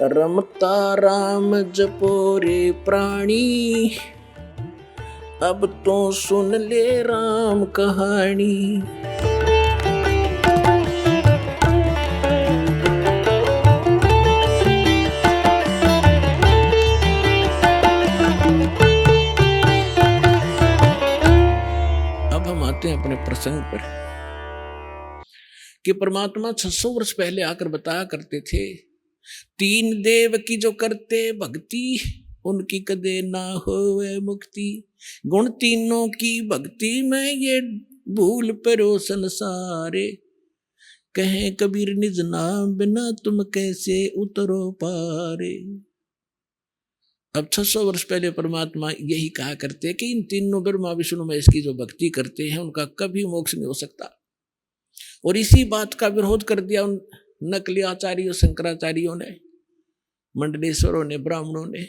रमता राम जपो रे प्राणी, अब तो सुन ले राम कहानी। अब हम आते हैं अपने प्रसंग पर कि परमात्मा 600 वर्ष पहले आकर बताया करते थे, तीन देव की जो करते भक्ति, उनकी कदे ना होवे मुक्ति। गुण तीनों की भक्ति में ये भूल परो संसारे, कहें कबीर निज नाम बिना तुम कैसे उतरो पारे। अब 600 वर्ष पहले परमात्मा यही कहा करते कि इन तीनों ब्रह्मा विष्णु महेश की जो भक्ति करते हैं उनका कभी मोक्ष नहीं हो सकता। और इसी बात का विरोध कर दिया उन नकली आचार्यों, शंकराचार्यों ने, मंडलेश्वरों ने, ब्राह्मणों ने,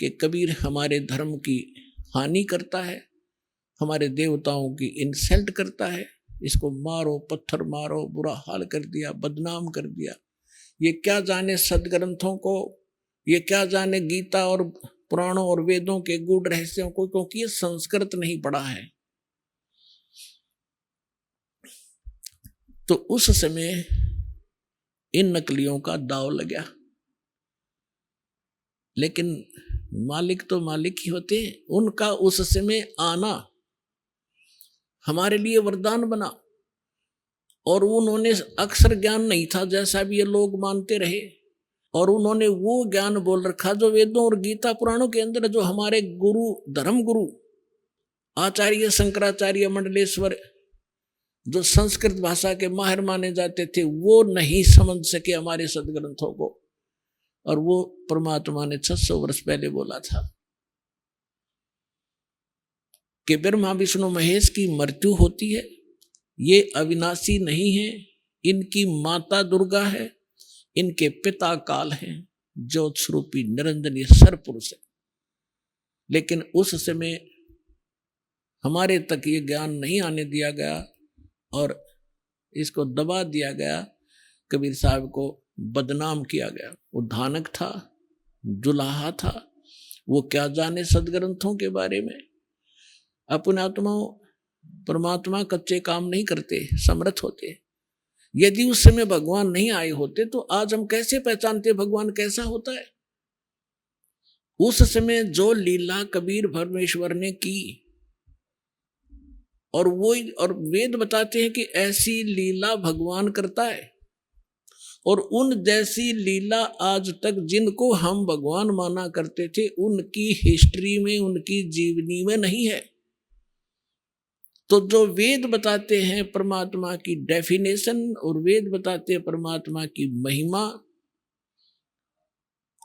कि कबीर हमारे धर्म की हानि करता है, हमारे देवताओं की इंसल्ट करता है, इसको मारो, पत्थर मारो, बुरा हाल कर दिया, बदनाम कर दिया। ये क्या जाने सदग्रंथों को, ये क्या जाने गीता और पुराणों और वेदों के गूढ़ रहस्यों को, क्योंकि ये संस्कृत नहीं पढ़ा है। तो उस समय इन नकलियों का दाव लगा, लेकिन मालिक तो मालिक ही होते हैं। उनका उस समय आना हमारे लिए वरदान बना, और उन्होंने अक्षर ज्ञान नहीं था जैसा भी ये लोग मानते रहे, और उन्होंने वो ज्ञान बोल रखा जो वेदों और गीता पुराणों के अंदर, जो हमारे गुरु, धर्म गुरु आचार्य शंकराचार्य, मंडलेश्वर, जो संस्कृत भाषा के माहिर माने जाते थे, वो नहीं समझ सके हमारे सदग्रंथों को। और वो परमात्मा ने 600 वर्ष पहले बोला था कि ब्रह्मा विष्णु महेश की मृत्यु होती है, ये अविनाशी नहीं है, इनकी माता दुर्गा है, इनके पिता काल हैं, ज्योत स्वरूपी निरंजनी सरपुरुष है। लेकिन उस समय हमारे तक ये ज्ञान नहीं आने दिया गया और इसको दबा दिया गया, कबीर साहब को बदनाम किया गया। वो धानक था, जुलाहा था, वो क्या जाने सदग्रंथों के बारे में। अपने आत्माओं, परमात्मा कच्चे काम नहीं करते, समर्थ होते। यदि उस समय भगवान नहीं आए होते तो आज हम कैसे पहचानते भगवान कैसा होता है। उस समय जो लीला कबीर परमेश्वर ने की, और वो, और वेद बताते हैं कि ऐसी लीला भगवान करता है, और उन जैसी लीला आज तक जिनको हम भगवान माना करते थे उनकी हिस्ट्री में, उनकी जीवनी में नहीं है। तो जो वेद बताते हैं परमात्मा की डेफिनेशन, और वेद बताते हैं परमात्मा की महिमा,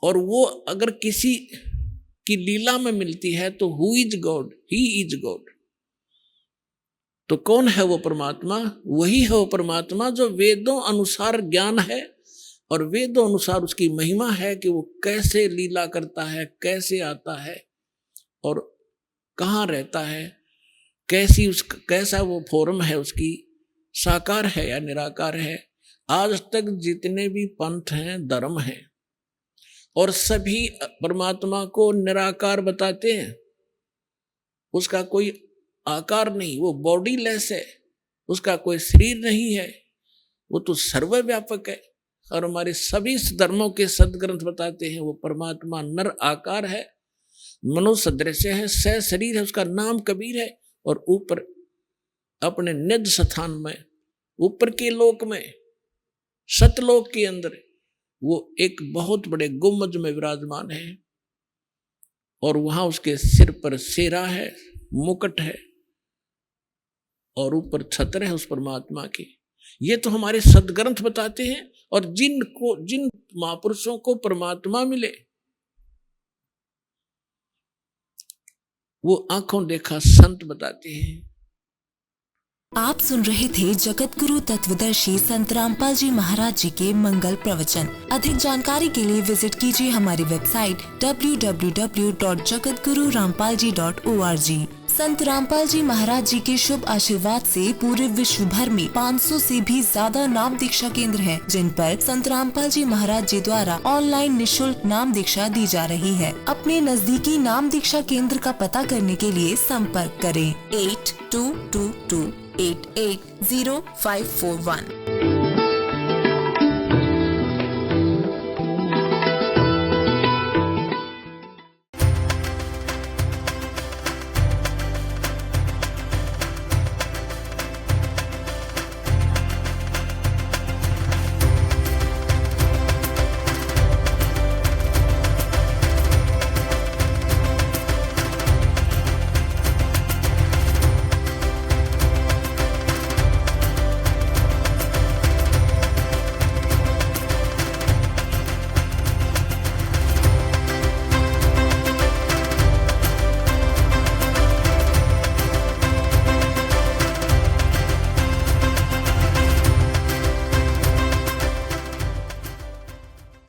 और वो अगर किसी की लीला में मिलती है तो who is God, he is God. तो कौन है वो परमात्मा? वही है वो परमात्मा जो वेदों अनुसार ज्ञान है, और वेदों अनुसार उसकी महिमा है कि वो कैसे लीला करता है, कैसे आता है, और कहाँ रहता है, कैसा वो फॉर्म है उसकी, साकार है या निराकार है। आज तक जितने भी पंथ हैं, धर्म हैं, और सभी परमात्मा को निराकार बताते हैं। उसका कोई आकार नहीं, वो बॉडीलेस है, उसका कोई शरीर नहीं है, वो तो सर्वव्यापक है। और हमारे सभी धर्मों के सदग्रंथ बताते हैं वो परमात्मा नर आकार है, मनुष्य सदृश है, सशरीर है, उसका नाम कबीर है। और ऊपर अपने निज स्थान में, ऊपर के लोक में, सतलोक के अंदर वो एक बहुत बड़े गुम्बज में विराजमान है, और वहां उसके सिर पर सेरा है, मुकुट है, और ऊपर छत्र है उस परमात्मा की। ये तो हमारे सदग्रंथ बताते हैं। और जिन महापुरुषों को परमात्मा मिले वो आंखों देखा संत बताते हैं। आप सुन रहे थे जगत गुरु तत्वदर्शी संत रामपाल जी महाराज जी के मंगल प्रवचन। अधिक जानकारी के लिए विजिट कीजिए हमारी वेबसाइट www.jagatgururampalji.org। संत रामपाल जी महाराज जी के शुभ आशीर्वाद से पूरे विश्व भर में 500 से भी ज्यादा नाम दीक्षा केंद्र हैं, जिन पर संत रामपाल जी महाराज जी द्वारा ऑनलाइन निशुल्क नाम दीक्षा दी जा रही है। अपने नजदीकी नाम दीक्षा केंद्र का पता करने के लिए संपर्क करें 8222880541।